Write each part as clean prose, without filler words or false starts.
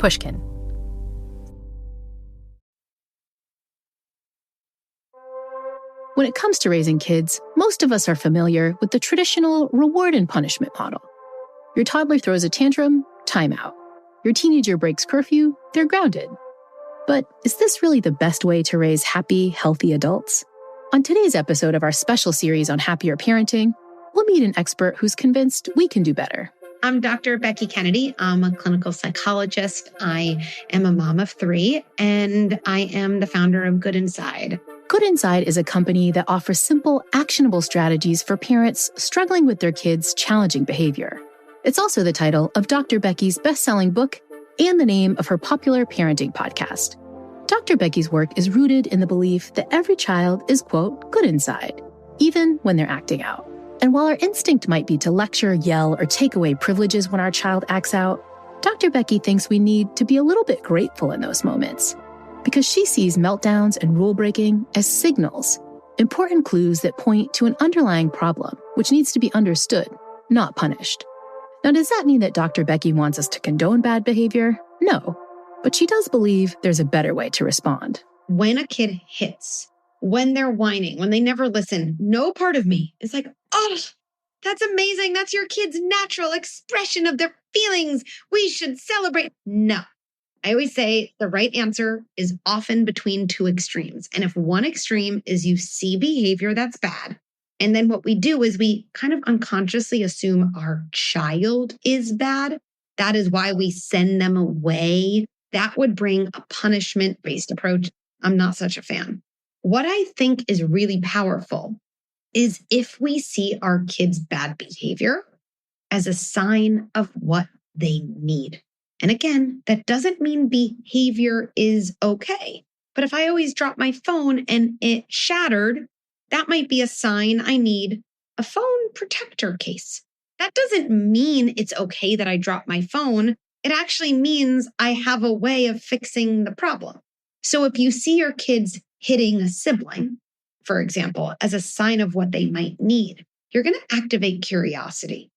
Pushkin. When it comes to raising kids, most of us are familiar with the traditional reward and punishment model. Your toddler throws a tantrum, timeout. Your teenager breaks curfew, they're grounded. But is this really the best way to raise happy, healthy adults? On today's episode of our special series on happier parenting, we'll meet an expert who's convinced we can do better. I'm Dr. Becky Kennedy. I'm a clinical psychologist. I am a mom of 3, and I am the founder of Good Inside. Good Inside is a company that offers simple, actionable strategies for parents struggling with their kids' challenging behavior. It's also the title of Dr. Becky's best-selling book and the name of her popular parenting podcast. Dr. Becky's work is rooted in the belief that every child is, quote, good inside, even when they're acting out. And while our instinct might be to lecture, yell, or take away privileges when our child acts out, Dr. Becky thinks we need to be a little bit grateful in those moments, because she sees meltdowns and rule breaking as signals, important clues that point to an underlying problem, which needs to be understood, not punished. Now, does that mean that Dr. Becky wants us to condone bad behavior? No, but she does believe there's a better way to respond. When a kid hits, when they're whining, when they never listen, no part of me is like, oh, that's amazing. That's your kid's natural expression of their feelings. We should celebrate. No. I always say the right answer is often between 2 extremes. And if one extreme is you see behavior that's bad, and then what we do is we kind of unconsciously assume our child is bad. That is why we send them away. That would bring a punishment-based approach. I'm not such a fan. What I think is really powerful is if we see our kids' bad behavior as a sign of what they need. And again, that doesn't mean behavior is okay. But if I always drop my phone and it shattered, that might be a sign I need a phone protector case. That doesn't mean it's okay that I drop my phone. It actually means I have a way of fixing the problem. So if you see your kids hitting a sibling, for example, as a sign of what they might need, you're going to activate curiosity.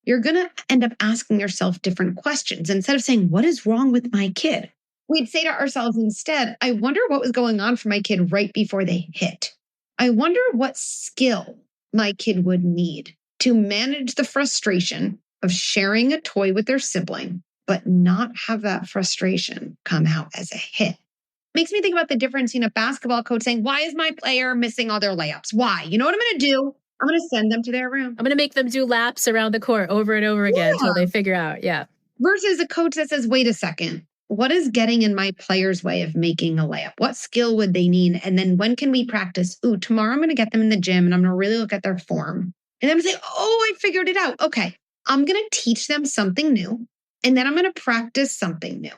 You're going to end up asking yourself different questions. Instead of saying, what is wrong with my kid? We'd say to ourselves instead, I wonder what was going on for my kid right before they hit. I wonder what skill my kid would need to manage the frustration of sharing a toy with their sibling, but not have that frustration come out as a hit. Makes me think about the difference in a basketball coach saying, why is my player missing all their layups? Why? You know what I'm going to do? I'm going to send them to their room. I'm going to make them do laps around the court over and over again until they figure out. Yeah. Versus a coach that says, wait a second, what is getting in my player's way of making a layup? What skill would they need? And then when can we practice? Ooh, tomorrow I'm going to get them in the gym and I'm going to really look at their form. And then I'm going to say, oh, I figured it out. Okay, I'm going to teach them something new. And then I'm going to practice something new.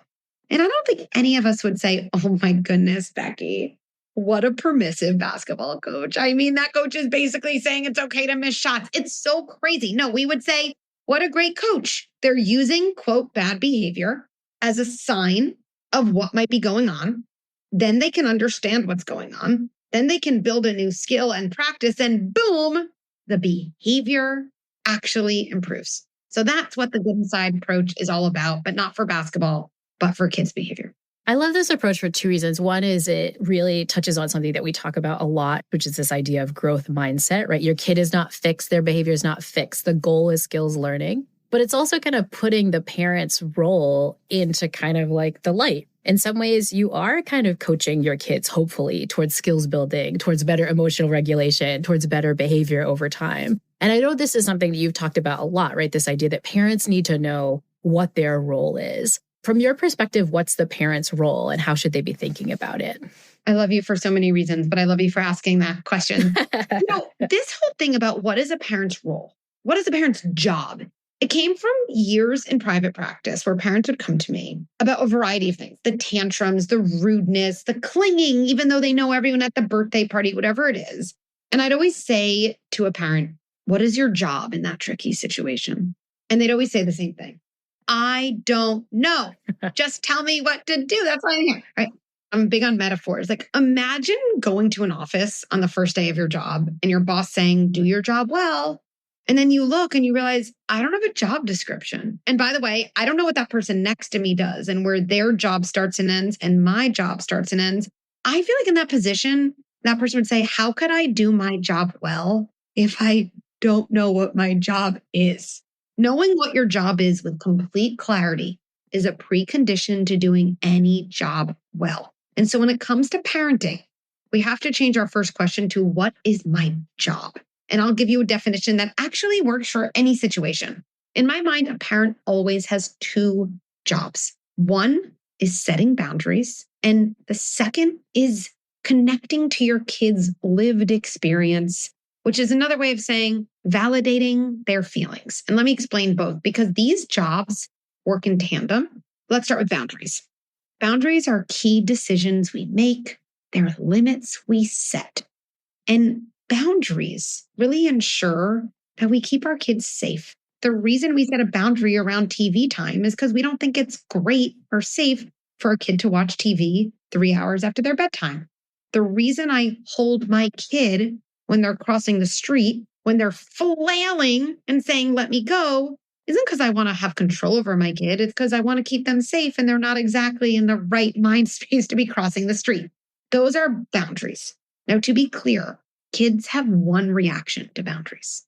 And I don't think any of us would say, oh my goodness, Becky, what a permissive basketball coach. I mean, that coach is basically saying it's okay to miss shots. It's so crazy. No, we would say, what a great coach. They're using, quote, bad behavior as a sign of what might be going on. Then they can understand what's going on. Then they can build a new skill and practice, and boom, the behavior actually improves. So that's what the Good Inside approach is all about, but not for basketball, but for kids' behavior. I love this approach for 2 reasons. One is it really touches on something that we talk about a lot, which is this idea of growth mindset, right? Your kid is not fixed. Their behavior is not fixed. The goal is skills learning. But it's also kind of putting the parent's role into kind of like the light. In some ways, you are kind of coaching your kids, hopefully, towards skills building, towards better emotional regulation, towards better behavior over time. And I know this is something that you've talked about a lot, right? This idea that parents need to know what their role is. From your perspective, what's the parent's role and how should they be thinking about it? I love you for so many reasons, but I love you for asking that question. This whole thing about what is a parent's role? What is a parent's job? It came from years in private practice where parents would come to me about a variety of things, the tantrums, the rudeness, the clinging, even though they know everyone at the birthday party, whatever it is. And I'd always say to a parent, what is your job in that tricky situation? And they'd always say the same thing. I don't know. Just tell me what to do. That's why I'm here. Right? I'm big on metaphors. Like imagine going to an office on the first day of your job and your boss saying, do your job well. And then you look and you realize, I don't have a job description. And by the way, I don't know what that person next to me does and where their job starts and ends and my job starts and ends. I feel like in that position, that person would say, how could I do my job well if I don't know what my job is? Knowing what your job is with complete clarity is a precondition to doing any job well. And so when it comes to parenting, we have to change our first question to what is my job? And I'll give you a definition that actually works for any situation. In my mind, a parent always has two jobs. One is setting boundaries, and the second is connecting to your kids' lived experience, which is another way of saying validating their feelings. And let me explain both because these jobs work in tandem. Let's start with boundaries. Boundaries are key decisions we make, they're limits we set. And boundaries really ensure that we keep our kids safe. The reason we set a boundary around TV time is because we don't think it's great or safe for a kid to watch TV 3 hours after their bedtime. The reason I hold my kid when they're crossing the street, when they're flailing and saying, let me go, isn't because I want to have control over my kid. It's because I want to keep them safe and they're not exactly in the right mind space to be crossing the street. Those are boundaries. Now, to be clear, kids have one reaction to boundaries,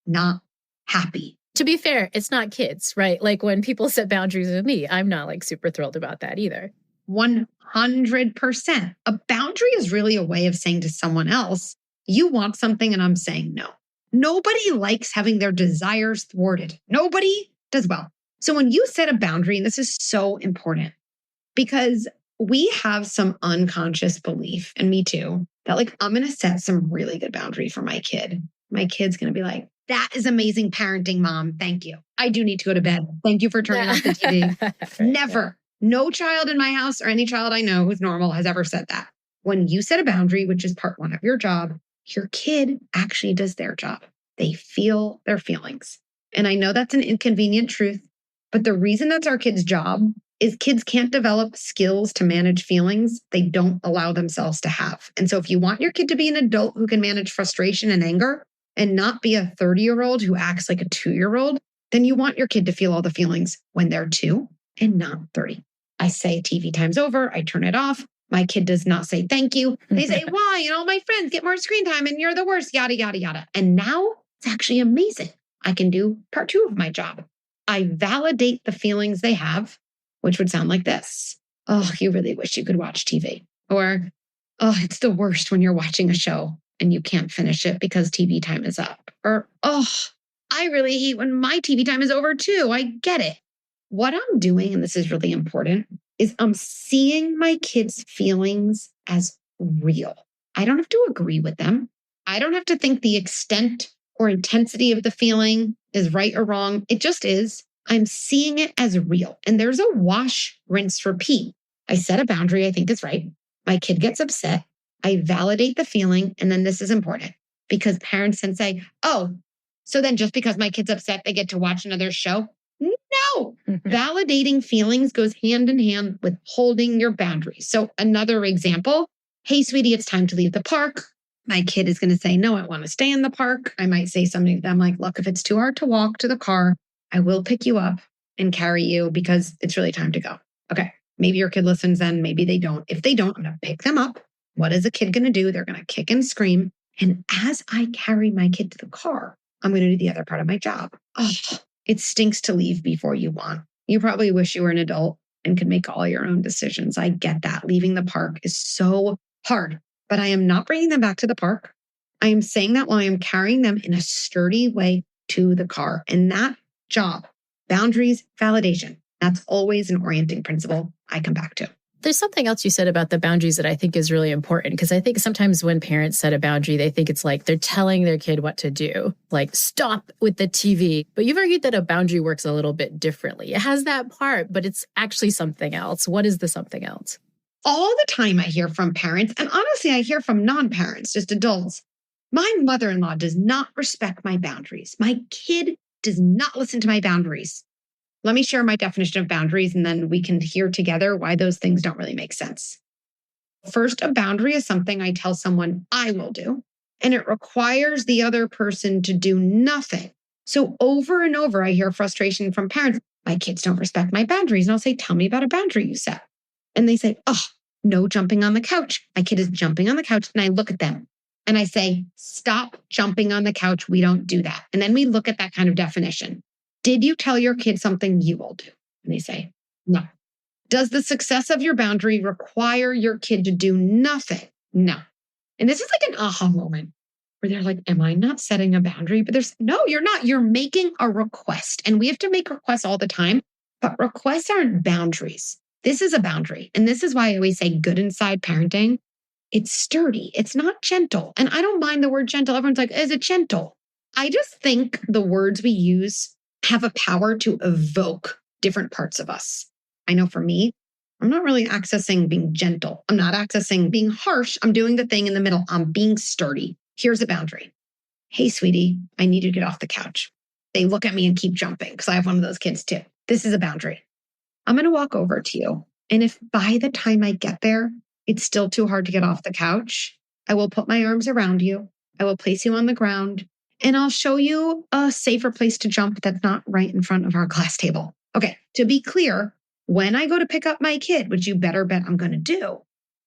not happy. To be fair, it's not kids, right? Like when people set boundaries with me, I'm not like super thrilled about that either. 100%. A boundary is really a way of saying to someone else, you want something and I'm saying no. Nobody likes having their desires thwarted. Nobody does well. So when you set a boundary, and this is so important because we have some unconscious belief, and me too, that like, I'm going to set some really good boundary for my kid. My kid's going to be like, that is amazing parenting, Mom. Thank you. I do need to go to bed. Thank you for turning off the TV. Right, Never. No child in my house or any child I know who's normal has ever said that. When you set a boundary, which is part one of your job, your kid actually does their job. They feel their feelings. And I know that's an inconvenient truth, but the reason that's our kid's job is kids can't develop skills to manage feelings they don't allow themselves to have. And so if you want your kid to be an adult who can manage frustration and anger and not be a 30-year-old who acts like a 2-year-old, then you want your kid to feel all the feelings when they're 2 and not 30. I say TV time's over. I turn it off. My kid does not say thank you. They say, why? And all my friends get more screen time and you're the worst, yada, yada, yada. And now it's actually amazing. I can do part 2 of my job. I validate the feelings they have, which would sound like this. Oh, you really wish you could watch TV. Or, oh, it's the worst when you're watching a show and you can't finish it because TV time is up. Or, oh, I really hate when my TV time is over too. I get it. What I'm doing, and this is really important, is I'm seeing my kids' feelings as real. I don't have to agree with them. I don't have to think the extent or intensity of the feeling is right or wrong. It just is. I'm seeing it as real. And there's a wash, rinse, repeat. I set a boundary I think is right. My kid gets upset. I validate the feeling. And then this is important because parents then say, oh, so then just because my kid's upset, they get to watch another show? No. Validating feelings goes hand in hand with holding your boundaries. So another example, hey, sweetie, it's time to leave the park. My kid is going to say, no, I want to stay in the park. I might say something to them like, look, if it's too hard to walk to the car, I will pick you up and carry you because it's really time to go. Okay. Maybe your kid listens then, maybe they don't. If they don't, I'm going to pick them up. What is a kid going to do? They're going to kick and scream. And as I carry my kid to the car, I'm going to do the other part of my job. Oh, it stinks to leave before you want. You probably wish you were an adult and could make all your own decisions. I get that. Leaving the park is so hard, but I am not bringing them back to the park. I am saying that while I am carrying them in a sturdy way to the car. And that job, boundaries, validation, that's always an orienting principle I come back to. There's something else you said about the boundaries that I think is really important, because I think sometimes when parents set a boundary, they think it's like they're telling their kid what to do, like stop with the TV. But you've argued that a boundary works a little bit differently. It has that part, but it's actually something else. What is the something else? All the time I hear from parents, and honestly, I hear from non-parents, just adults. My mother-in-law does not respect my boundaries. My kid does not listen to my boundaries. Let me share my definition of boundaries, and then we can hear together why those things don't really make sense. First, a boundary is something I tell someone I will do, and it requires the other person to do nothing So over and over, I hear frustration from parents. My kids don't respect my boundaries. And I'll say, tell me about a boundary you set. And they say, oh, no jumping on the couch. My kid is jumping on the couch. And I look at them and I say, stop jumping on the couch. We don't do that. And then we look at that kind of definition. Did you tell your kid something you will do? And they say, no. Does the success of your boundary require your kid to do nothing? No. And this is like an aha moment where they're like, am I not setting a boundary? But no, you're not. You're making a request. And we have to make requests all the time, but requests aren't boundaries. This is a boundary. And this is why I always say good inside parenting. It's sturdy. It's not gentle. And I don't mind the word gentle. Everyone's like, is it gentle? I just think the words we use have a power to evoke different parts of us. I know for me, I'm not really accessing being gentle. I'm not accessing being harsh. I'm doing the thing in the middle. I'm being sturdy. Here's a boundary. Hey, sweetie, I need you to get off the couch. They look at me and keep jumping because I have one of those kids too. This is a boundary. I'm going to walk over to you. And if by the time I get there, it's still too hard to get off the couch, I will put my arms around you. I will place you on the ground and I'll show you a safer place to jump that's not right in front of our class table. Okay, to be clear, when I go to pick up my kid, which you better bet I'm going to do,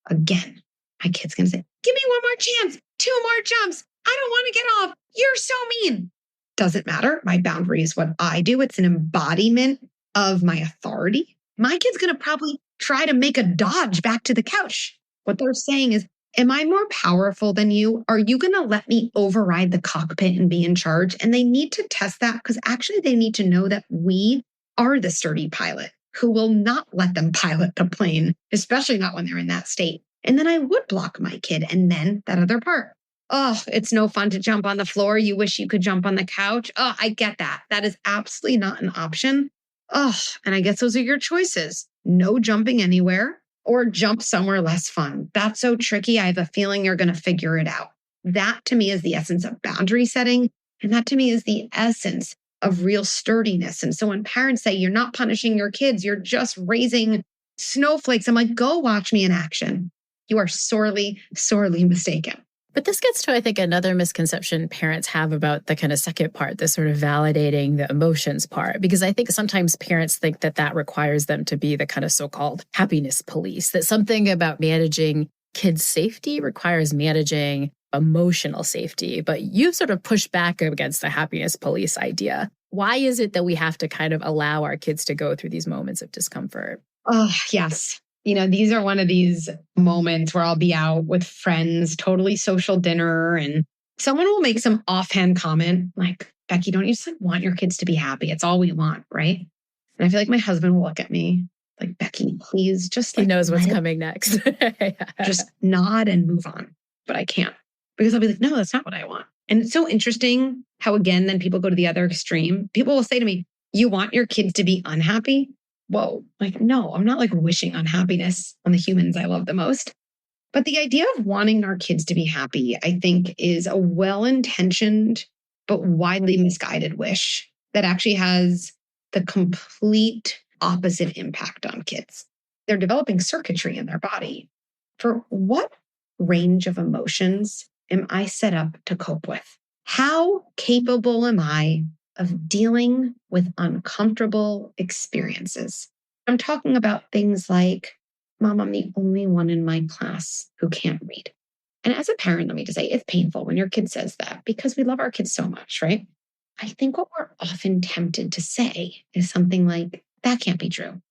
again, my kid's going to say, give me one more chance, 2 more jumps. I don't want to get off. You're so mean. Doesn't matter. My boundary is what I do. It's an embodiment of my authority. My kid's going to probably try to make a dodge back to the couch. What they're saying is, am I more powerful than you? Are you going to let me override the cockpit and be in charge? And they need to test that because actually they need to know that we are the sturdy pilot who will not let them pilot the plane, especially not when they're in that state. And then I would block my kid. And then that other part. Oh, it's no fun to jump on the floor. You wish you could jump on the couch. Oh, I get that. That is absolutely not an option. Oh, and I guess those are your choices. No jumping anywhere or jump somewhere less fun. That's so tricky. I have a feeling you're going to figure it out. That to me is the essence of boundary setting. And that to me is the essence of real sturdiness. And so when parents say, you're not punishing your kids, you're just raising snowflakes, I'm like, go watch me in action. You are sorely, sorely mistaken. But this gets to, I think, another misconception parents have about the kind of second part, the sort of validating the emotions part, because I think sometimes parents think that that requires them to be the kind of so-called happiness police, that something about managing kids' safety requires managing emotional safety. But you've sort of pushed back against the happiness police idea. Why is it that we have to kind of allow our kids to go through these moments of discomfort? Oh, yes. You know, these are one of these moments where I'll be out with friends, totally social dinner, and someone will make some offhand comment like, Becky, don't you just want your kids to be happy? It's all we want, right? And I feel like my husband will look at me like, Becky, please just he knows what's coming next. Just nod and move on. But I can't because I'll be like, no, that's not what I want. And it's so interesting how, again, then people go to the other extreme. People will say to me, you want your kids to be unhappy? Whoa, like, no, I'm not like wishing unhappiness on the humans I love the most. But the idea of wanting our kids to be happy, I think, is a well-intentioned but widely misguided wish that actually has the complete opposite impact on kids. They're developing circuitry in their body. For what range of emotions am I set up to cope with? How capable am I of dealing with uncomfortable experiences? I'm talking about things like, Mom, I'm the only one in my class who can't read. And as a parent, let me just say, it's painful when your kid says that because we love our kids so much, right? I think what we're often tempted to say is something like, that can't be true.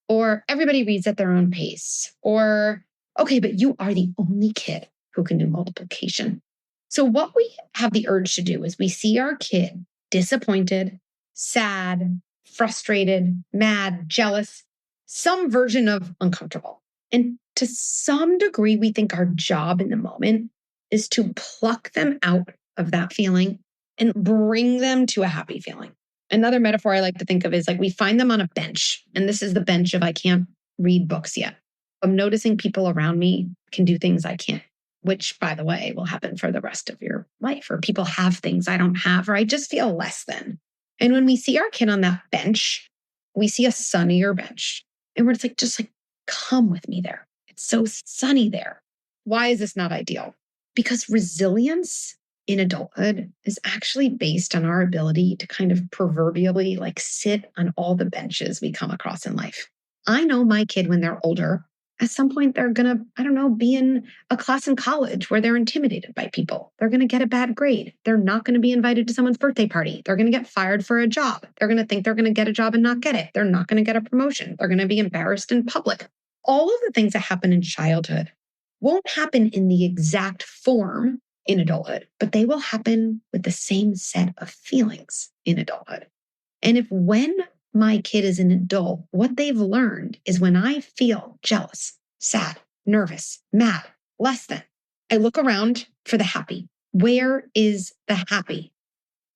Or everybody reads at their own pace. Or, okay, but you are the only kid who can do multiplication. So what we have the urge to do is we see our kid disappointed, sad, frustrated, mad, jealous, some version of uncomfortable. And to some degree, we think our job in the moment is to pluck them out of that feeling and bring them to a happy feeling. Another metaphor I like to think of is like we find them on a bench. And this is the bench of I can't read books yet. I'm noticing people around me can do things I can't, which, by the way, will happen for the rest of your life. Or people have things I don't have, or I just feel less than. And when we see our kid on that bench, we see a sunnier bench. And we're just like, come with me there. It's so sunny there. Why is this not ideal? Because resilience in adulthood is actually based on our ability to kind of proverbially like sit on all the benches we come across in life. I know my kid when they're older, at some point they're going to, I don't know, be in a class in college where they're intimidated by people. They're going to get a bad grade. They're not going to be invited to someone's birthday party. They're going to get fired for a job. They're going to think they're going to get a job and not get it. They're not going to get a promotion. They're going to be embarrassed in public. All of the things that happen in childhood won't happen in the exact form in adulthood, but they will happen with the same set of feelings in adulthood. And if when my kid is an adult, what they've learned is when I feel jealous, sad, nervous, mad, less than, I look around for the happy. Where is the happy?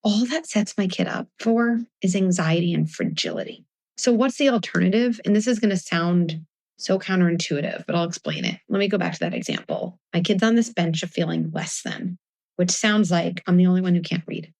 All that sets my kid up for is anxiety and fragility. So what's the alternative? And this is going to sound so counterintuitive, but I'll explain it. Let me go back to that example. My kid's on this bench of feeling less than, which sounds like I'm the only one who can't read.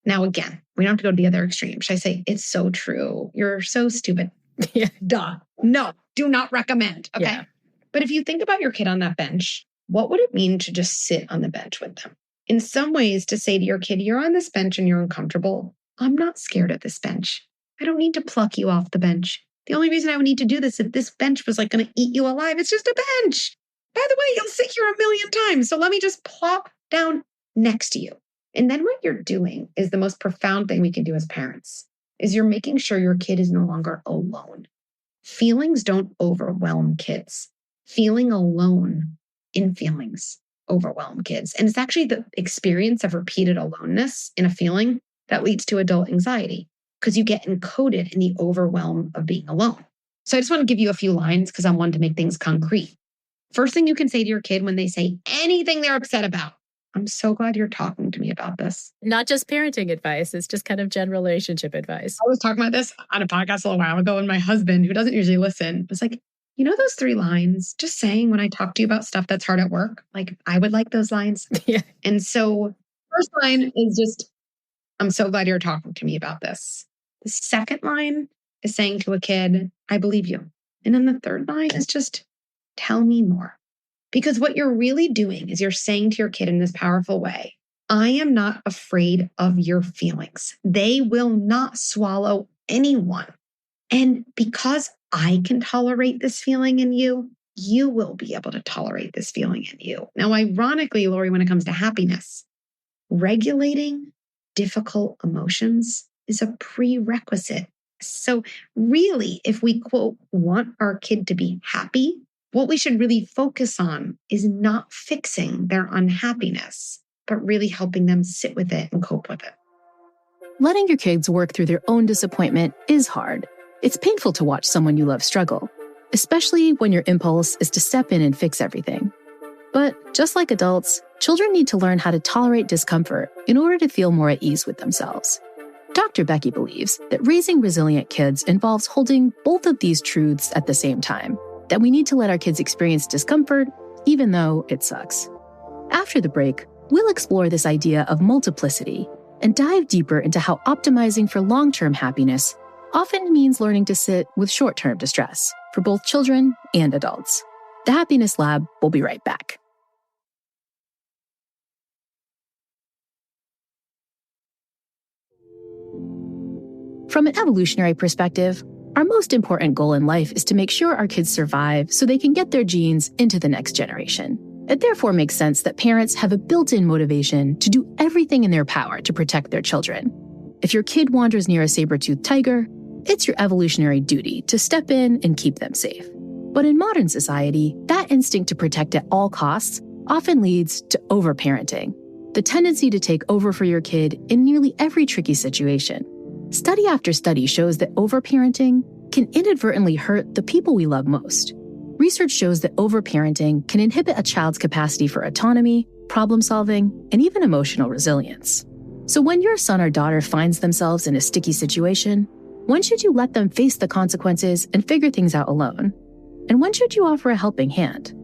Now, again, we don't have to go to the other extreme. Should I say, it's so true. You're so stupid. Yeah. Duh. No, do not recommend. Okay. Yeah. But if you think about your kid on that bench, what would it mean to just sit on the bench with them? In some ways, to say to your kid, you're on this bench and you're uncomfortable. I'm not scared of this bench. I don't need to pluck you off the bench. The only reason I would need to do this if this bench was like going to eat you alive, it's just a bench. By the way, you'll sit here a million times. So let me just plop down next to you. And then what you're doing is the most profound thing we can do as parents is you're making sure your kid is no longer alone. Feelings don't overwhelm kids. Feeling alone in feelings overwhelm kids. And it's actually the experience of repeated aloneness in a feeling that leads to adult anxiety because you get encoded in the overwhelm of being alone. So I just want to give you a few lines because I want to make things concrete. First thing you can say to your kid when they say anything they're upset about, I'm so glad you're talking to me about this. Not just parenting advice. It's just kind of general relationship advice. I was talking about this on a podcast a little while ago, and my husband, who doesn't usually listen, was like, you know those 3 lines, just saying when I talk to you about stuff that's hard at work, like I would like those lines. Yeah. And so first line is just, I'm so glad you're talking to me about this. The second line is saying to a kid, I believe you. And then the third line is just, tell me more. Because what you're really doing is you're saying to your kid in this powerful way, I am not afraid of your feelings. They will not swallow anyone. And because I can tolerate this feeling in you, you will be able to tolerate this feeling in you. Now, ironically, Laurie, when it comes to happiness, regulating difficult emotions is a prerequisite. So really, if we, quote, want our kid to be happy, what we should really focus on is not fixing their unhappiness, but really helping them sit with it and cope with it. Letting your kids work through their own disappointment is hard. It's painful to watch someone you love struggle, especially when your impulse is to step in and fix everything. But just like adults, children need to learn how to tolerate discomfort in order to feel more at ease with themselves. Dr. Becky believes that raising resilient kids involves holding both of these truths at the same time, that we need to let our kids experience discomfort, even though it sucks. After the break, we'll explore this idea of multiplicity and dive deeper into how optimizing for long-term happiness often means learning to sit with short-term distress for both children and adults. The Happiness Lab will be right back. From an evolutionary perspective, our most important goal in life is to make sure our kids survive so they can get their genes into the next generation. It therefore makes sense that parents have a built-in motivation to do everything in their power to protect their children. If your kid wanders near a saber-toothed tiger, it's your evolutionary duty to step in and keep them safe. But in modern society, that instinct to protect at all costs often leads to overparenting, the tendency to take over for your kid in nearly every tricky situation. Study after study shows that overparenting can inadvertently hurt the people we love most. Research shows that overparenting can inhibit a child's capacity for autonomy, problem solving, and even emotional resilience. So when your son or daughter finds themselves in a sticky situation, when should you let them face the consequences and figure things out alone? And when should you offer a helping hand?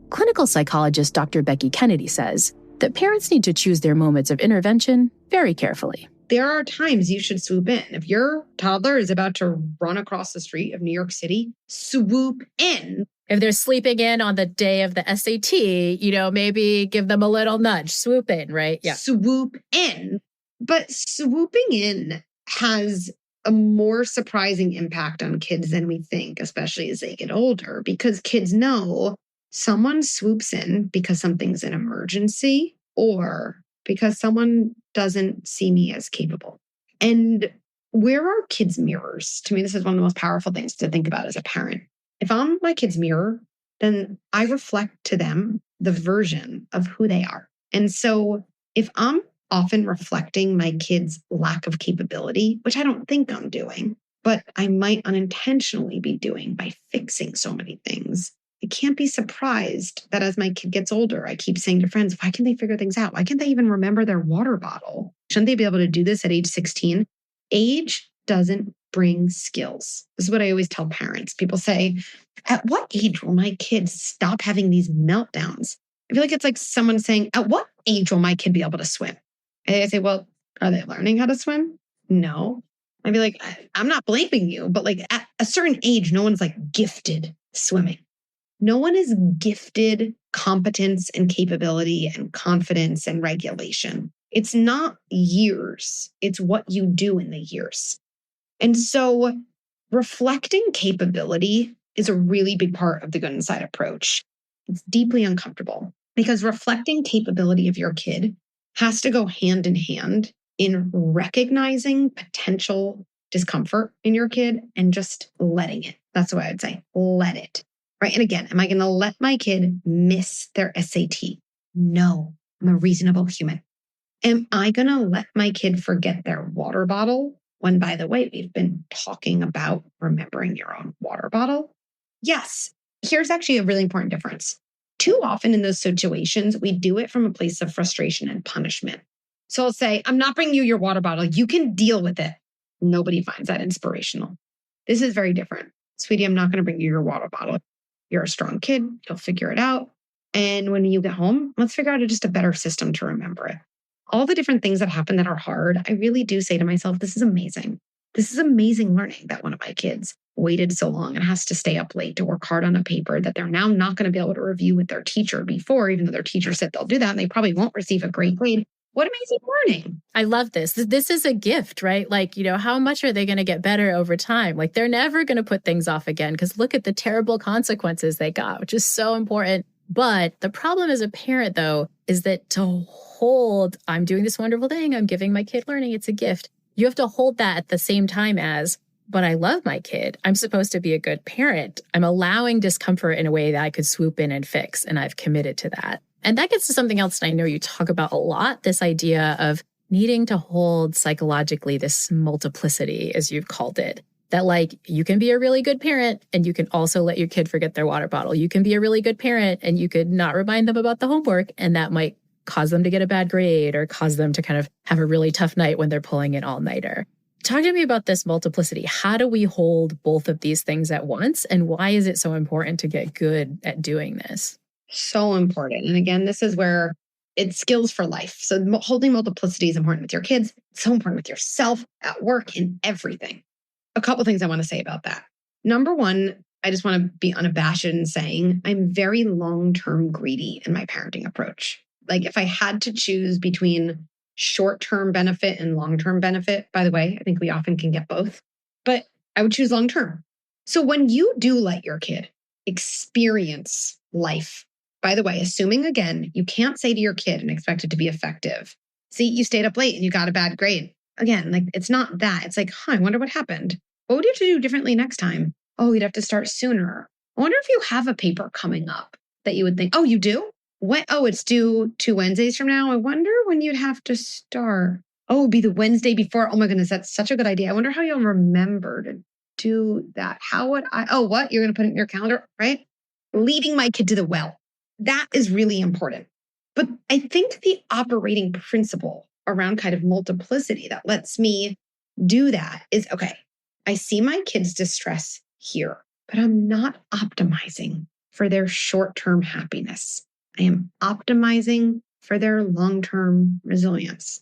Clinical psychologist Dr. Becky Kennedy says that parents need to choose their moments of intervention very carefully. There are times you should swoop in. If your toddler is about to run across the street of New York City, swoop in. If they're sleeping in on the day of the SAT, maybe give them a little nudge, swoop in, right? Yeah. Swoop in. But swooping in has a more surprising impact on kids than we think, especially as they get older, because kids know someone swoops in because something's an emergency or because someone doesn't see me as capable. And where are kids' mirrors? To me, this is one of the most powerful things to think about as a parent. If I'm my kid's mirror, then I reflect to them the version of who they are. And so if I'm often reflecting my kids' lack of capability, which I don't think I'm doing, but I might unintentionally be doing by fixing so many things, I can't be surprised that as my kid gets older, I keep saying to friends, why can't they figure things out? Why can't they even remember their water bottle? Shouldn't they be able to do this at age 16? Age doesn't bring skills. This is what I always tell parents. People say, at what age will my kids stop having these meltdowns? I feel like it's like someone saying, at what age will my kid be able to swim? And I say, well, are they learning how to swim? No. I'd be like, I'm not blaming you, but like at a certain age, no one's like gifted swimming. No one is gifted competence and capability and confidence and regulation. It's not years. It's what you do in the years. And so reflecting capability is a really big part of the good inside approach. It's deeply uncomfortable because reflecting capability of your kid has to go hand in hand in recognizing potential discomfort in your kid and just letting it. That's what I would say. Let it. Right. And again, am I going to let my kid miss their SAT? No, I'm a reasonable human. Am I going to let my kid forget their water bottle when, by the way, we've been talking about remembering your own water bottle? Yes. Here's actually a really important difference. Too often in those situations, we do it from a place of frustration and punishment. So I'll say, I'm not bringing you your water bottle. You can deal with it. Nobody finds that inspirational. This is very different. Sweetie, I'm not going to bring you your water bottle. You're a strong kid. You'll figure it out. And when you get home, let's figure out just a better system to remember it. All the different things that happen that are hard, I really do say to myself, this is amazing. This is amazing learning that one of my kids waited so long and has to stay up late to work hard on a paper that they're now not going to be able to review with their teacher before, even though their teacher said they'll do that and they probably won't receive a great grade. What amazing learning. I love this. This is a gift, right? Like, how much are they going to get better over time? Like, they're never going to put things off again because look at the terrible consequences they got, which is so important. But the problem as a parent, though, is that to hold, I'm doing this wonderful thing, I'm giving my kid learning, it's a gift. You have to hold that at the same time as, but I love my kid. I'm supposed to be a good parent. I'm allowing discomfort in a way that I could swoop in and fix, and I've committed to that. And that gets to something else that I know you talk about a lot, this idea of needing to hold psychologically this multiplicity, as you've called it. That like you can be a really good parent and you can also let your kid forget their water bottle. You can be a really good parent and you could not remind them about the homework, and that might cause them to get a bad grade or cause them to kind of have a really tough night when they're pulling an all-nighter. Talk to me about this multiplicity. How do we hold both of these things at once? And why is it so important to get good at doing this? So important. And again, this is where it's skills for life. So holding multiplicity is important with your kids. It's so important with yourself, at work, in everything. A couple things I want to say about that. Number one, I just want to be unabashed in saying I'm very long-term greedy in my parenting approach. Like if I had to choose between short-term benefit and long-term benefit, by the way, I think we often can get both, but I would choose long-term. So when you do let your kid experience life, by the way, assuming again, you can't say to your kid and expect it to be effective, see, you stayed up late and you got a bad grade. Again, like it's not that. It's like, I wonder what happened. What would you have to do differently next time? Oh, you'd have to start sooner. I wonder if you have a paper coming up that you would think, oh, you do? What? Oh, it's due 2 Wednesdays from now. I wonder when you'd have to start. Oh, it'd be the Wednesday before. Oh my goodness, that's such a good idea. I wonder how you'll remember to do that. How would I? Oh, what? You're going to put it in your calendar, right? Leading my kid to the well. That is really important. But I think the operating principle around kind of multiplicity that lets me do that is, okay, I see my kids' distress here, but I'm not optimizing for their short-term happiness. I am optimizing for their long-term resilience.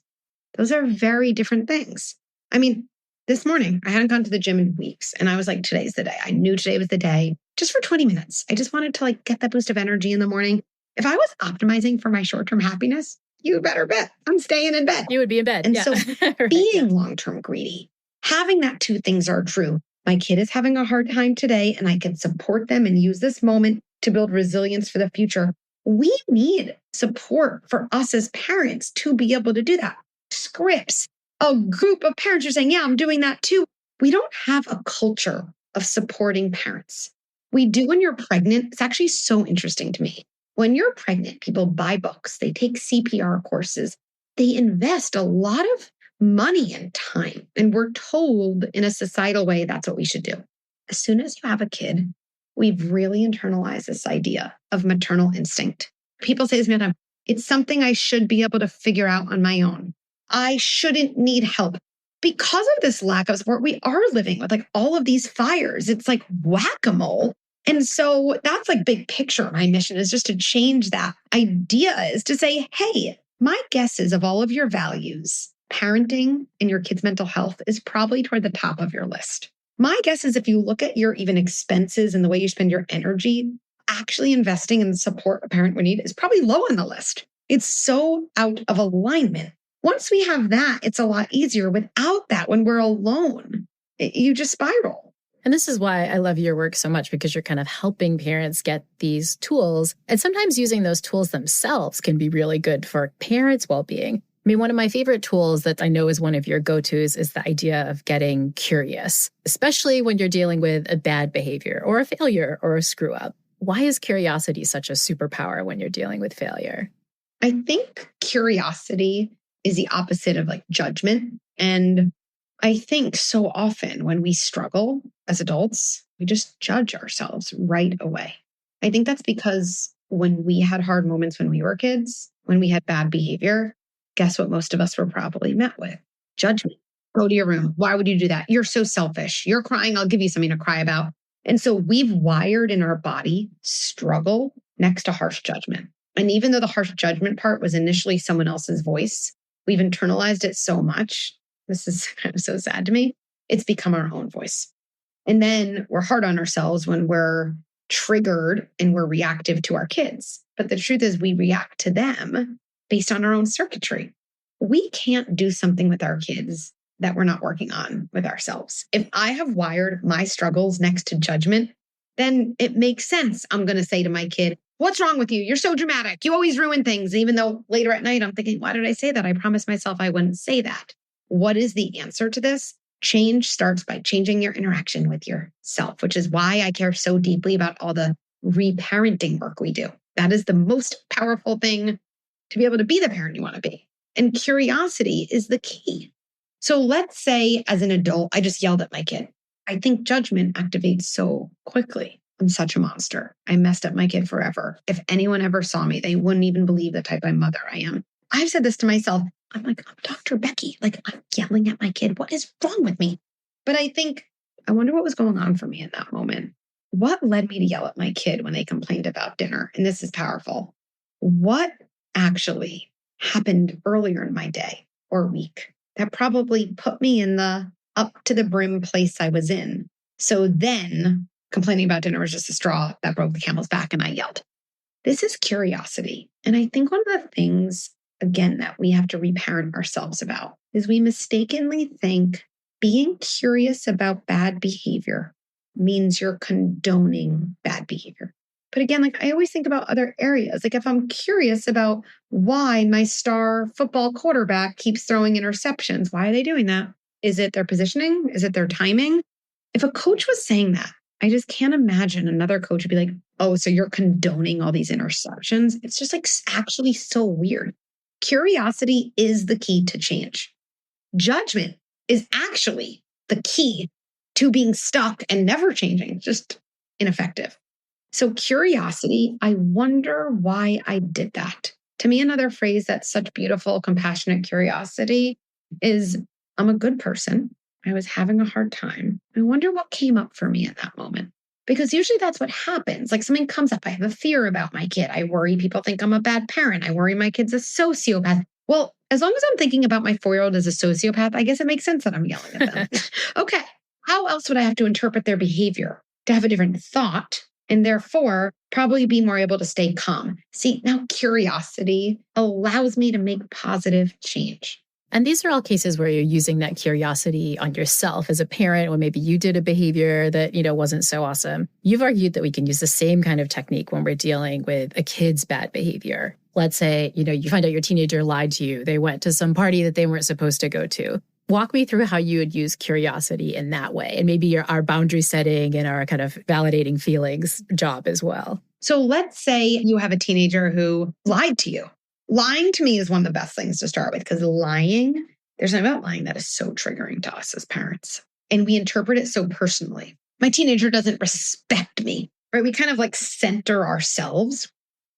Those are very different things. I mean, This morning, I hadn't gone to the gym in weeks. And I was like, today's the day. I knew today was the day just for 20 minutes. I just wanted to get that boost of energy in the morning. If I was optimizing for my short-term happiness, you better bet I'm staying in bed. You would be in bed. And yeah. so Right, being long-term greedy, having that two things are true. My kid is having a hard time today and I can support them and use this moment to build resilience for the future. We need support for us as parents to be able to do that. Scripts, a group of parents are saying, yeah, I'm doing that too. We don't have a culture of supporting parents. We do when you're pregnant. It's actually so interesting to me. When you're pregnant, people buy books, they take CPR courses, they invest a lot of money and time. And we're told in a societal way that's what we should do. As soon as you have a kid, we've really internalized this idea of maternal instinct. People say this all the time, it's something I should be able to figure out on my own. I shouldn't need help. Because of this lack of support, we are living with all of these fires. It's like whack-a-mole. And so that's big picture. My mission is just to change that idea, is to say, hey, my guess is of all of your values, parenting and your kids' mental health is probably toward the top of your list. My guess is if you look at your even expenses and the way you spend your energy, actually investing in the support a parent would need is probably low on the list. It's so out of alignment. Once we have that, it's a lot easier. Without that, when we're alone, you just spiral. And this is why I love your work so much, because you're kind of helping parents get these tools. And sometimes using those tools themselves can be really good for parents' well-being. I mean, one of my favorite tools that I know is one of your go-tos is the idea of getting curious, especially when you're dealing with a bad behavior or a failure or a screw-up. Why is curiosity such a superpower when you're dealing with failure? I think curiosity is the opposite of judgment. And I think so often when we struggle as adults, we just judge ourselves right away. I think that's because when we had hard moments when we were kids, when we had bad behavior, guess what most of us were probably met with? Judgment. Go to your room. Why would you do that? You're so selfish. You're crying. I'll give you something to cry about. And so we've wired in our body struggle next to harsh judgment. And even though the harsh judgment part was initially someone else's voice, we've internalized it so much. This is kind of so sad to me. It's become our own voice. And then we're hard on ourselves when we're triggered and we're reactive to our kids. But the truth is we react to them based on our own circuitry. We can't do something with our kids that we're not working on with ourselves. If I have wired my struggles next to judgment, then it makes sense. I'm going to say to my kid, what's wrong with you? You're so dramatic. You always ruin things. Even though later at night, I'm thinking, why did I say that? I promised myself I wouldn't say that. What is the answer to this? Change starts by changing your interaction with yourself, which is why I care so deeply about all the reparenting work we do. That is the most powerful thing to be able to be the parent you want to be. And curiosity is the key. So let's say as an adult, I just yelled at my kid. I think judgment activates so quickly. I'm such a monster. I messed up my kid forever. If anyone ever saw me, they wouldn't even believe the type of mother I am. I've said this to myself. I'm like, I'm Dr. Becky. I'm yelling at my kid. What is wrong with me? But I wonder what was going on for me in that moment. What led me to yell at my kid when they complained about dinner? And this is powerful. What actually happened earlier in my day or week that probably put me in the up to the brim place I was in? So then complaining about dinner was just a straw that broke the camel's back and I yelled. This is curiosity. And I think one of the things, again, that we have to reparent ourselves about is we mistakenly think being curious about bad behavior means you're condoning bad behavior. But again, I always think about other areas. If I'm curious about why my star football quarterback keeps throwing interceptions, why are they doing that? Is it their positioning? Is it their timing? If a coach was saying that, I just can't imagine another coach would be like, oh, so you're condoning all these interceptions. It's just actually so weird. Curiosity is the key to change. Judgment is actually the key to being stuck and never changing, just ineffective. So curiosity, I wonder why I did that. To me, another phrase that's such beautiful, compassionate curiosity is, I'm a good person. I was having a hard time. I wonder what came up for me in that moment. Because usually that's what happens. Something comes up. I have a fear about my kid. I worry people think I'm a bad parent. I worry my kid's a sociopath. Well, As long as I'm thinking about my 4-year-old as a sociopath, I guess it makes sense that I'm yelling at them. Okay. How else would I have to interpret their behavior to have a different thought and therefore probably be more able to stay calm? See, now curiosity allows me to make positive change. And these are all cases where you're using that curiosity on yourself as a parent, when maybe you did a behavior that, wasn't so awesome. You've argued that we can use the same kind of technique when we're dealing with a kid's bad behavior. Let's say, you find out your teenager lied to you. They went to some party that they weren't supposed to go to. Walk me through how you would use curiosity in that way, and maybe our boundary setting and our kind of validating feelings job as well. So let's say you have a teenager who lied to you. Lying to me is one of the best things to start with, because there's something about lying that is so triggering to us as parents. And we interpret it so personally. My teenager doesn't respect me, right? We kind of like center ourselves.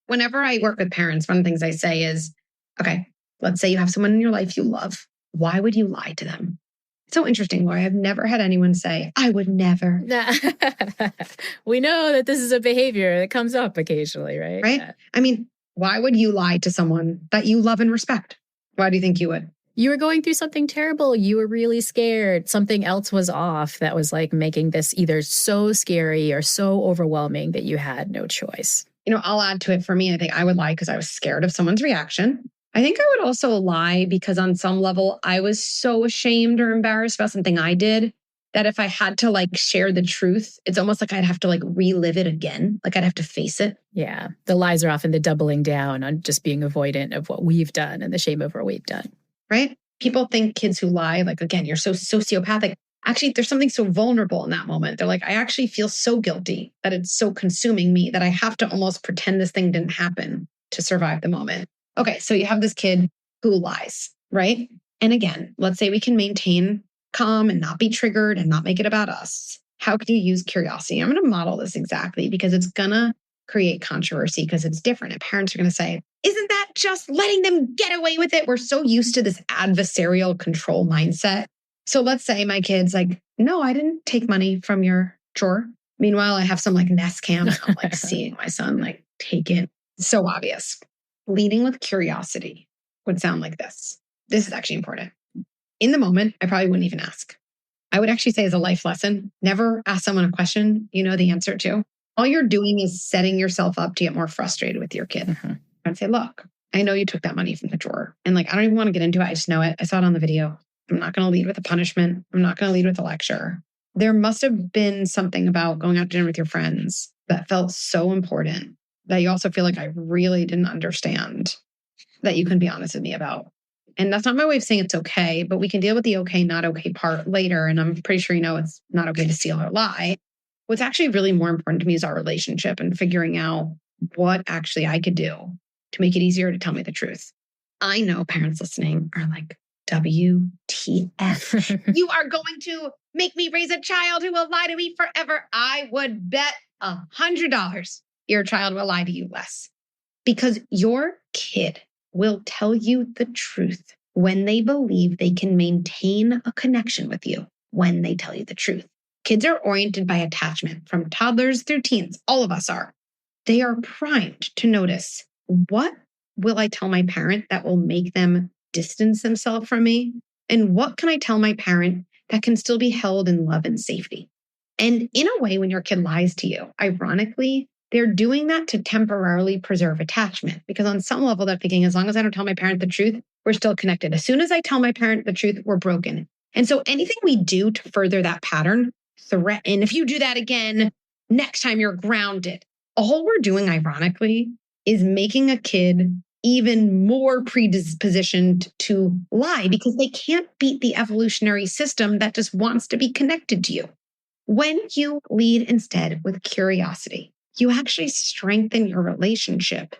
Whenever I work with parents, one of the things I say is, okay, let's say you have someone in your life you love. Why would you lie to them? It's so interesting, Laurie. I've never had anyone say, I would never. We know that this is a behavior that comes up occasionally, right? Right? Yeah. I mean, why would you lie to someone that you love and respect? Why do you think you would? You were going through something terrible. You were really scared. Something else was off that was like making this either so scary or so overwhelming that you had no choice. I'll add to it. For me, I think I would lie because I was scared of someone's reaction. I think I would also lie because on some level, I was so ashamed or embarrassed about something I did that if I had to share the truth, it's almost like I'd have to relive it again. Like I'd have to face it. Yeah. The lies are often the doubling down on just being avoidant of what we've done and the shame of what we've done. Right? People think kids who lie, again, you're so sociopathic. Actually, there's something so vulnerable in that moment. They're like, I actually feel so guilty that it's so consuming me that I have to almost pretend this thing didn't happen to survive the moment. Okay, so you have this kid who lies, right? And again, let's say we can maintain calm and not be triggered and not make it about us. How can you use curiosity? I'm going to model this exactly because it's going to create controversy because it's different. And parents are going to say, isn't that just letting them get away with it? We're so used to this adversarial control mindset. So let's say my kid's like, no, I didn't take money from your drawer. Meanwhile, I have some Nest Cam. I'm seeing my son take it. So obvious. Leading with curiosity would sound like this. This is actually important. In the moment, I probably wouldn't even ask. I would actually say as a life lesson, never ask someone a question you know the answer to. All you're doing is setting yourself up to get more frustrated with your kid. Mm-hmm. I'd say, look, I know you took that money from the drawer. And I don't even want to get into it. I just know it. I saw it on the video. I'm not going to lead with a punishment. I'm not going to lead with a lecture. There must have been something about going out to dinner with your friends that felt so important that you also feel like I really didn't understand that you can be honest with me about. And that's not my way of saying it's okay, but we can deal with the okay, not okay part later. And I'm pretty sure it's not okay to steal or lie. What's actually really more important to me is our relationship and figuring out what actually I could do to make it easier to tell me the truth. I know parents listening are like, WTF. You are going to make me raise a child who will lie to me forever. I would bet $100 your child will lie to you less. Because your kid will tell you the truth when they believe they can maintain a connection with you when they tell you the truth. Kids are oriented by attachment from toddlers through teens. All of us are. They are primed to notice, what will I tell my parent that will make them distance themselves from me? And what can I tell my parent that can still be held in love and safety? And in a way, when your kid lies to you, ironically, they're doing that to temporarily preserve attachment. Because on some level, they're thinking, as long as I don't tell my parent the truth, we're still connected. As soon as I tell my parent the truth, we're broken. And so anything we do to further that pattern, threaten, if you do that again, next time you're grounded. All we're doing, ironically, is making a kid even more predispositioned to lie because they can't beat the evolutionary system that just wants to be connected to you. When you lead instead with curiosity, you actually strengthen your relationship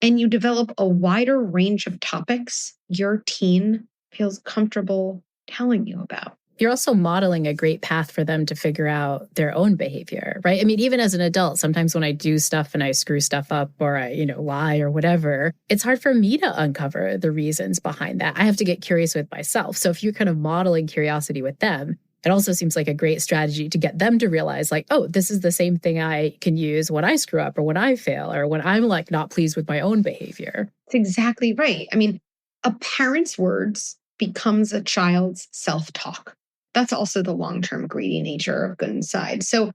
and you develop a wider range of topics your teen feels comfortable telling you about. You're also modeling a great path for them to figure out their own behavior, right? I mean, even as an adult, sometimes when I do stuff and I screw stuff up or I, lie or whatever, it's hard for me to uncover the reasons behind that. I have to get curious with myself. So if you're kind of modeling curiosity with them, it also seems like a great strategy to get them to realize oh, this is the same thing I can use when I screw up or when I fail or when I'm not pleased with my own behavior. That's exactly right. I mean, A parent's words becomes a child's self-talk. That's also the long-term greedy nature of coincides. So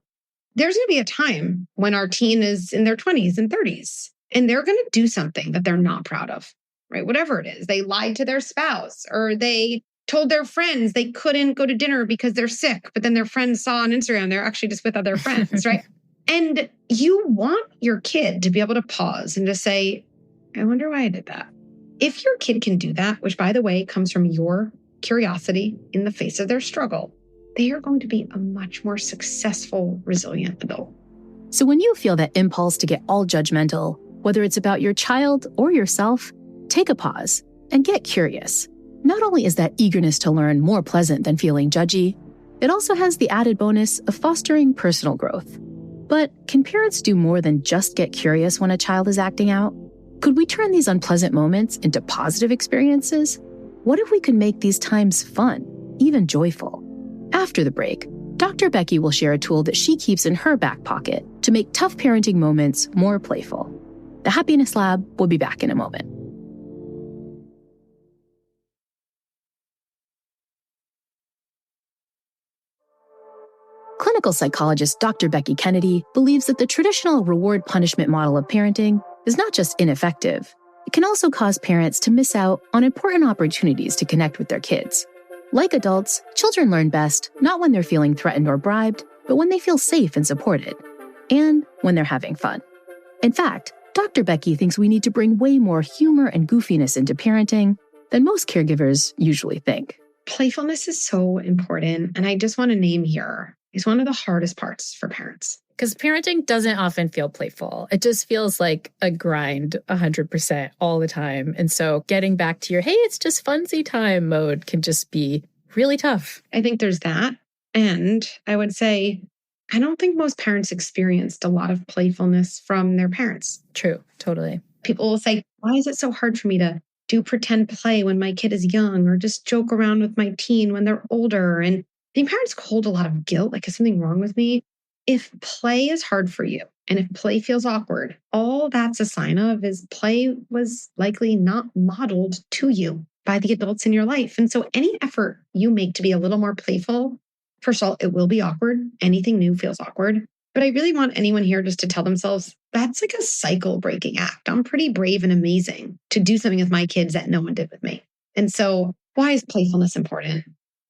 there's going to be a time when our teen is in their 20s and 30s, and they're going to do something that they're not proud of, right? Whatever it is, they lied to their spouse, or they told their friends they couldn't go to dinner because they're sick, but then their friends saw on Instagram they're actually just with other friends, right? And you want your kid to be able to pause and just say, I wonder why I did that. If your kid can do that, which by the way comes from your curiosity in the face of their struggle, they are going to be a much more successful, resilient adult. So when you feel that impulse to get all judgmental, whether it's about your child or yourself, take a pause and get curious. Not only is that eagerness to learn more pleasant than feeling judgy, it also has the added bonus of fostering personal growth. But can parents do more than just get curious when a child is acting out? Could we turn these unpleasant moments into positive experiences? What if we could make these times fun, even joyful? After the break, Dr. Becky will share a tool that she keeps in her back pocket to make tough parenting moments more playful. The Happiness Lab will be back in a moment. Clinical psychologist Dr. Becky Kennedy believes that the traditional reward-punishment model of parenting is not just ineffective, it can also cause parents to miss out on important opportunities to connect with their kids. Like adults, children learn best not when they're feeling threatened or bribed, but when they feel safe and supported, and when they're having fun. In fact, Dr. Becky thinks we need to bring way more humor and goofiness into parenting than most caregivers usually think. Playfulness is so important, and I just want to name here is one of the hardest parts for parents. Because parenting doesn't often feel playful. It just feels like a grind 100% all the time. And so getting back to your, hey, it's just funsy time mode can just be really tough. I think there's that. And I would say, I don't think most parents experienced a lot of playfulness from their parents. True, totally. People will say, why is it so hard for me to do pretend play when my kid is young, or just joke around with my teen when they're older? And I think parents hold a lot of guilt, like, is something wrong with me? If play is hard for you, and if play feels awkward, all that's a sign of is play was likely not modeled to you by the adults in your life. And so any effort you make to be a little more playful, first of all, it will be awkward. Anything new feels awkward. But I really want anyone here just to tell themselves, that's like a cycle breaking act. I'm pretty brave and amazing to do something with my kids that no one did with me. And so why is playfulness important?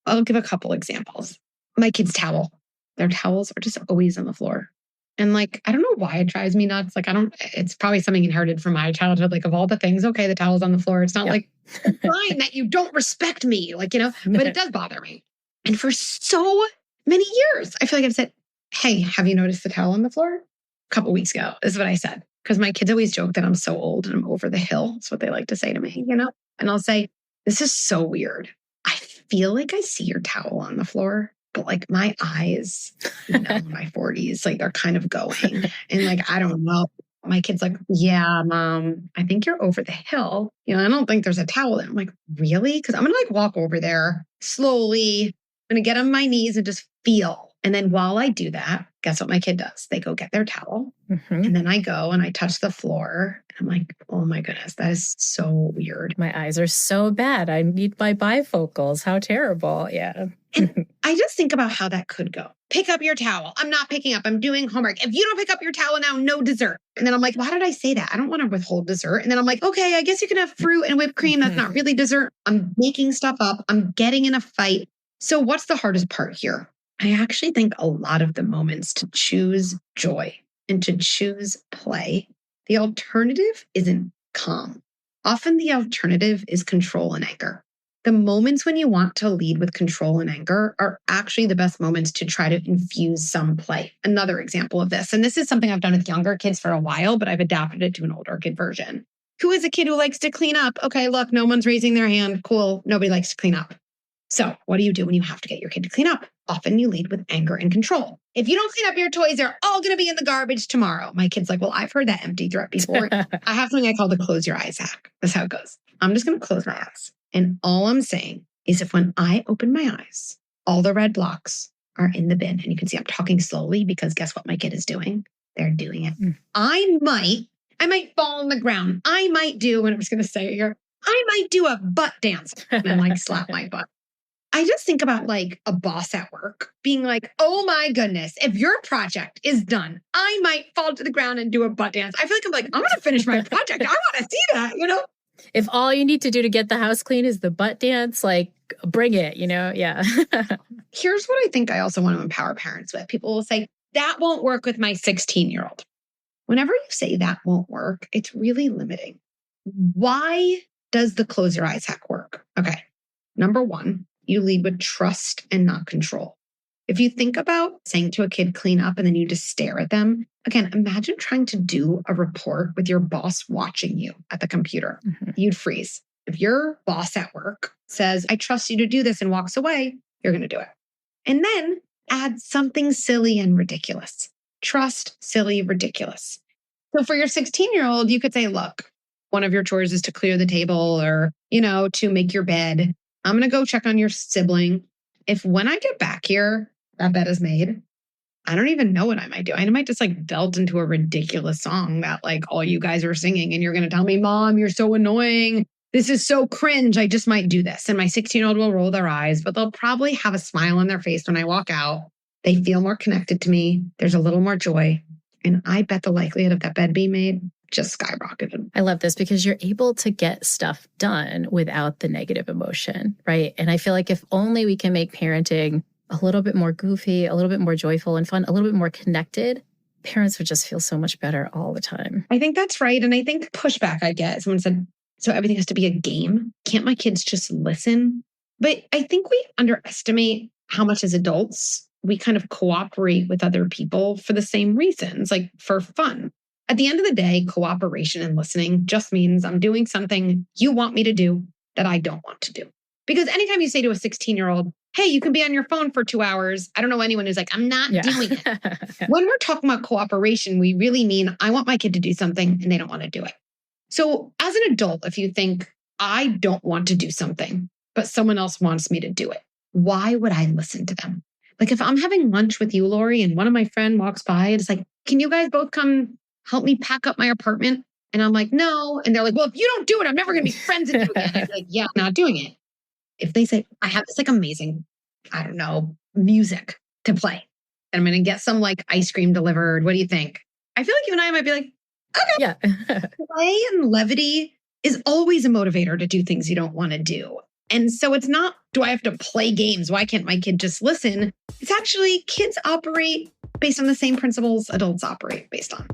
I'll give a couple examples. My kid's towel. Their towels are just always on the floor. And like, I don't know why it drives me nuts. Like, it's probably something inherited from my childhood. Like, of all the things, okay, the towel's on the floor. It's not like, fine that you don't respect me, like, but it does bother me. And for so many years, I feel like I've said, hey, have you noticed the towel on the floor? A couple weeks ago, is what I said. Because my kids always joke that I'm so old and I'm over the hill. That's what they like to say to me, And I'll say, this is so weird. I feel like I see your towel on the floor, but like my eyes, in my 40s, like they're kind of going. And like, I don't know. My kid's like, yeah, Mom, I think you're over the hill. I don't think there's a towel there. I'm like, really? Because I'm going to like walk over there slowly. I'm going to get on my knees and just feel. And then while I do that, guess what my kid does? They go get their towel. Mm-hmm. And then I go and I touch the floor. And I'm like, oh my goodness, that is so weird. My eyes are so bad. I need my bifocals. How terrible. Yeah. And I just think about how that could go. Pick up your towel. I'm not picking up. I'm doing homework. If you don't pick up your towel now, no dessert. And then I'm like, why did I say that? I don't want to withhold dessert. And then I'm like, okay, I guess you can have fruit and whipped cream. That's not really dessert. I'm making stuff up. I'm getting in a fight. So what's the hardest part here? I actually think a lot of the moments to choose joy and to choose play, the alternative isn't calm. Often the alternative is control and anger. The moments when you want to lead with control and anger are actually the best moments to try to infuse some play. Another example of this, and this is something I've done with younger kids for a while, but I've adapted it to an older kid version. Who is a kid who likes to clean up? Okay, look, no one's raising their hand. Cool. Nobody likes to clean up. So what do you do when you have to get your kid to clean up? Often you lead with anger and control. If you don't clean up your toys, they're all going to be in the garbage tomorrow. My kid's like, well, I've heard that empty threat before. I have something I call the close your eyes hack. That's how it goes. I'm just going to close my eyes. And all I'm saying is if when I open my eyes, all the red blocks are in the bin. And you can see I'm talking slowly because guess what my kid is doing? They're doing it. I might fall on the ground. I might do, and I'm just going to say it here, I might do a butt dance and like slap my butt. I just think about like a boss at work being like, oh my goodness, if your project is done, I might fall to the ground and do a butt dance. I feel like I'm going to finish my project. I want to see that, you know? If all you need to do to get the house clean is the butt dance, like bring it, you know? Yeah. Here's what I think I also want to empower parents with. People will say, that won't work with my 16-year-old. Whenever you say that won't work, it's really limiting. Why does the close your eyes hack work? Okay. Number one, you lead with trust and not control. If you think about saying to a kid, clean up, and then you just stare at them, again, imagine trying to do a report with your boss watching you at the computer. Mm-hmm. You'd freeze. If your boss at work says, I trust you to do this and walks away, you're going to do it. And then add something silly and ridiculous. Trust, silly, ridiculous. So for your 16-year-old, you could say, look, one of your chores is to clear the table or, to make your bed. I'm going to go check on your sibling. If when I get back here, that bed is made, I don't even know what I might do. I might just like belt into a ridiculous song that like all you guys are singing and you're going to tell me, Mom, you're so annoying. This is so cringe. I just might do this. And my 16-year-old will roll their eyes, but they'll probably have a smile on their face when I walk out. They feel more connected to me. There's a little more joy. And I bet the likelihood of that bed being made just skyrocketed. I love this because you're able to get stuff done without the negative emotion, right? And I feel like if only we can make parenting a little bit more goofy, a little bit more joyful and fun, a little bit more connected, parents would just feel so much better all the time. I think that's right. And I think pushback I get, someone said, so everything has to be a game. Can't my kids just listen? But I think we underestimate how much as adults we kind of cooperate with other people for the same reasons, like for fun. At the end of the day, cooperation and listening just means I'm doing something you want me to do that I don't want to do. Because anytime you say to a 16-year-old, hey, you can be on your phone for 2 hours, I don't know anyone who's like, I'm not doing it. When we're talking about cooperation, we really mean I want my kid to do something and they don't want to do it. So as an adult, if you think I don't want to do something, but someone else wants me to do it, why would I listen to them? Like if I'm having lunch with you, Laurie, and one of my friends walks by and it's like, can you guys both come help me pack up my apartment? And I'm like, no. And they're like, well, if you don't do it, I'm never going to be friends with you again. I'm like, yeah, I'm not doing it. If they say, I have this like amazing, I don't know, music to play, and I'm going to get some like ice cream delivered. What do you think? I feel like you and I might be like, okay. Yeah. Play and levity is always a motivator to do things you don't want to do. And so it's not, do I have to play games? Why can't my kid just listen? It's actually kids operate based on the same principles adults operate based on.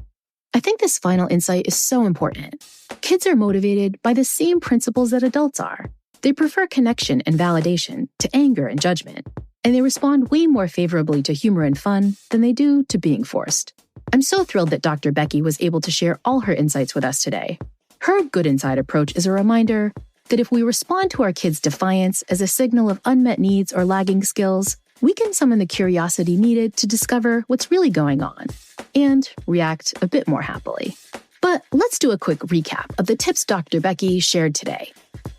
I think this final insight is so important. Kids are motivated by the same principles that adults are. They prefer connection and validation to anger and judgment, and they respond way more favorably to humor and fun than they do to being forced. I'm so thrilled that Dr. Becky was able to share all her insights with us today. Her Good Inside approach is a reminder that if we respond to our kids' defiance as a signal of unmet needs or lagging skills, we can summon the curiosity needed to discover what's really going on and react a bit more happily. But let's do a quick recap of the tips Dr. Becky shared today.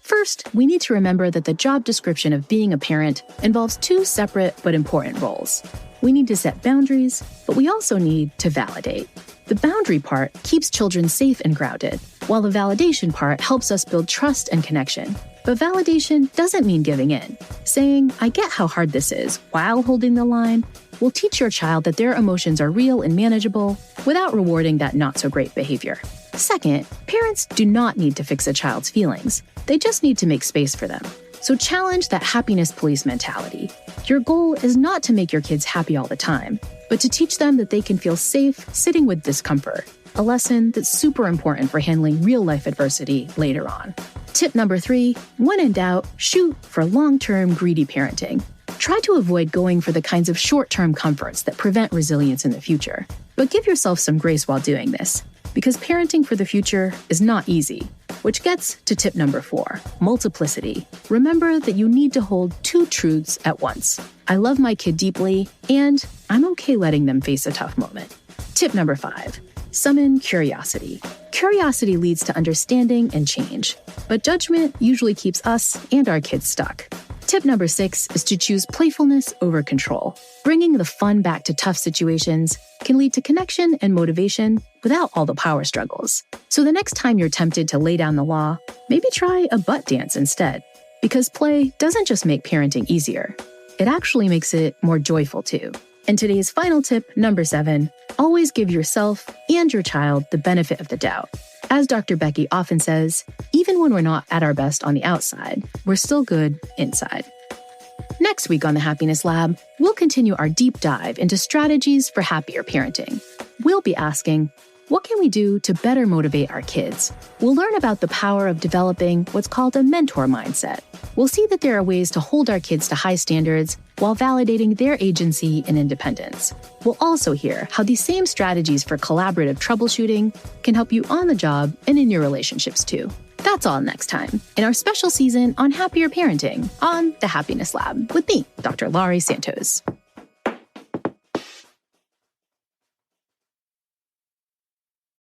First, we need to remember that the job description of being a parent involves two separate but important roles. We need to set boundaries, but we also need to validate. The boundary part keeps children safe and grounded, while the validation part helps us build trust and connection. But validation doesn't mean giving in. Saying, I get how hard this is, while holding the line, will teach your child that their emotions are real and manageable without rewarding that not-so-great behavior. Second, parents do not need to fix a child's feelings. They just need to make space for them. So challenge that happiness police mentality. Your goal is not to make your kids happy all the time, but to teach them that they can feel safe sitting with discomfort, a lesson that's super important for handling real-life adversity later on. Tip number 3, when in doubt, shoot for long-term greedy parenting. Try to avoid going for the kinds of short-term comforts that prevent resilience in the future. But give yourself some grace while doing this, because parenting for the future is not easy. Which gets to tip number 4, multiplicity. Remember that you need to hold two truths at once. I love my kid deeply, and I'm okay letting them face a tough moment. Tip number 5, summon curiosity. Curiosity leads to understanding and change, but judgment usually keeps us and our kids stuck. Tip number 6 is to choose playfulness over control. Bringing the fun back to tough situations can lead to connection and motivation without all the power struggles. So the next time you're tempted to lay down the law, maybe try a butt dance instead. Because play doesn't just make parenting easier, it actually makes it more joyful too. And today's final tip, number 7, always give yourself and your child the benefit of the doubt. As Dr. Becky often says, even when we're not at our best on the outside, we're still good inside. Next week on the Happiness Lab, we'll continue our deep dive into strategies for happier parenting. We'll be asking, what can we do to better motivate our kids? We'll learn about the power of developing what's called a mentor mindset. We'll see that there are ways to hold our kids to high standards while validating their agency and independence. We'll also hear how these same strategies for collaborative troubleshooting can help you on the job and in your relationships too. That's all next time in our special season on happier parenting on the Happiness Lab with me, Dr. Laurie Santos.